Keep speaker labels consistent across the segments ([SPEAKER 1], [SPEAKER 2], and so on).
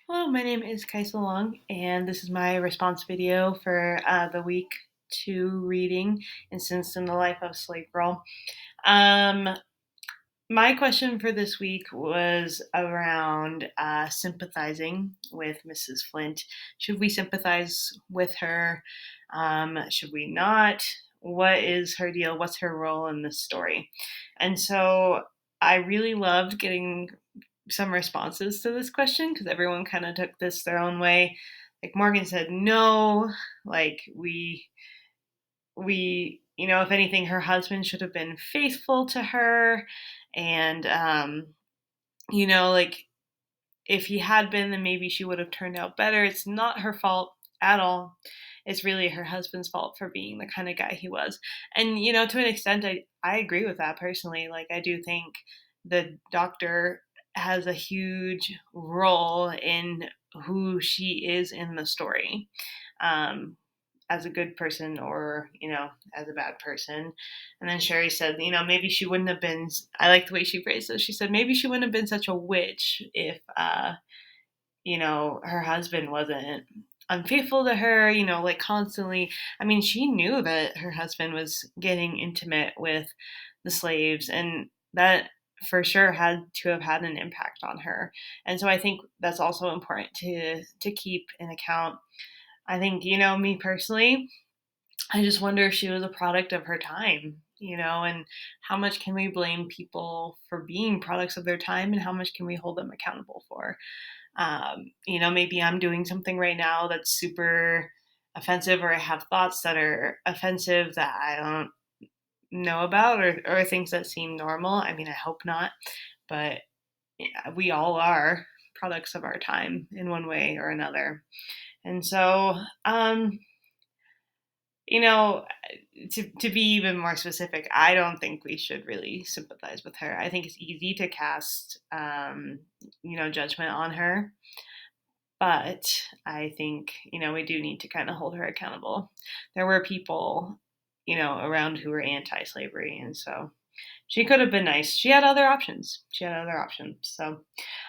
[SPEAKER 1] Hello, my name is Kaisa Long, and this is my response video for the week 2 reading Incidents in the Life of Slave Girl. Um, my question for this week was around sympathizing with Mrs. Flint. Should we sympathize with her? Should we not? What is her deal? What's her role in this story? And so I really loved getting some responses to this question because everyone kind of took this their own way. Like Morgan said, no, like if anything, her husband should have been faithful to her, and like if he had been, then maybe she would have turned out better. It's not her fault at all. It's really her husband's fault for being the kind of guy he was. And to an extent, I agree with that personally. Like I do think the doctor has a huge role in who she is in the story. Um, as a good person or as a bad person. And then Sherry said, maybe she wouldn't have been, I like the way she phrased it. She said maybe she wouldn't have been such a witch if her husband wasn't unfaithful to her, like constantly. I mean, she knew that her husband was getting intimate with the slaves, and that for sure had to have had an impact on her. And so I think that's also important to keep in account. I think, me personally, I just wonder if she was a product of her time, and how much can we blame people for being products of their time and how much can we hold them accountable for? Maybe I'm doing something right now that's super offensive, or I have thoughts that are offensive that I don't know about, or things that seem normal. I mean, I hope not, but yeah, we all are products of our time in one way or another. And so, you know, to be even more specific, I don't think we should really sympathize with her. I think it's easy to cast, judgment on her. But I think, we do need to kind of hold her accountable. There were people, around who were anti slavery. And so she could have been nice. She had other options. So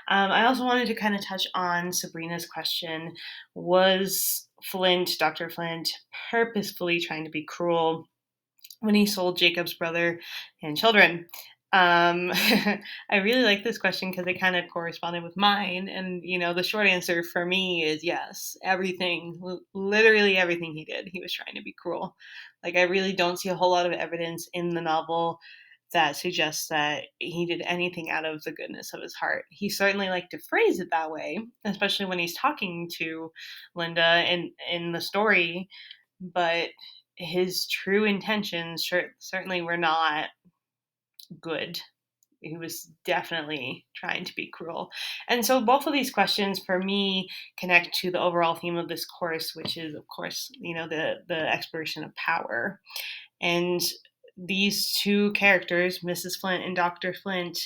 [SPEAKER 1] I also wanted to kind of touch on Sabrina's question. Was Dr. Flint, purposefully trying to be cruel when he sold Jacob's brother and children? I really like this question because it kind of corresponded with mine. And, the short answer for me is yes. Literally everything he did, he was trying to be cruel. Like, I really don't see a whole lot of evidence in the novel that suggests that he did anything out of the goodness of his heart. He certainly liked to phrase it that way, especially when he's talking to Linda in the story. But his true intentions certainly were not good. He was definitely trying to be cruel. And so both of these questions for me connect to the overall theme of this course, which is, of course, the exploration of power. And these two characters, Mrs. Flint and Dr. Flint,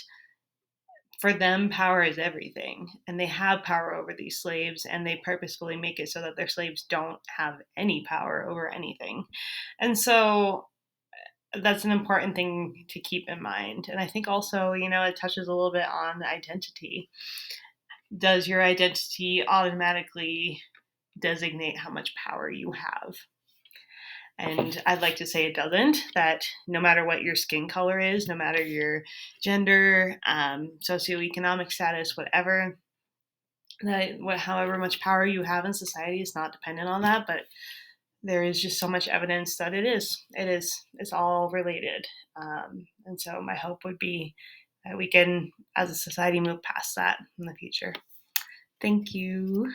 [SPEAKER 1] for them, power is everything. And they have power over these slaves, and they purposefully make it so that their slaves don't have any power over anything. And so that's an important thing to keep in mind. And I think also, it touches a little bit on identity. Does your identity automatically designate how much power you have? And I'd like to say it doesn't, that no matter what your skin color is, no matter your gender, socioeconomic status, whatever, however much power you have in society is not dependent on that, but there is just so much evidence that it's all related. And so my hope would be that we can, as a society, move past that in the future. Thank you.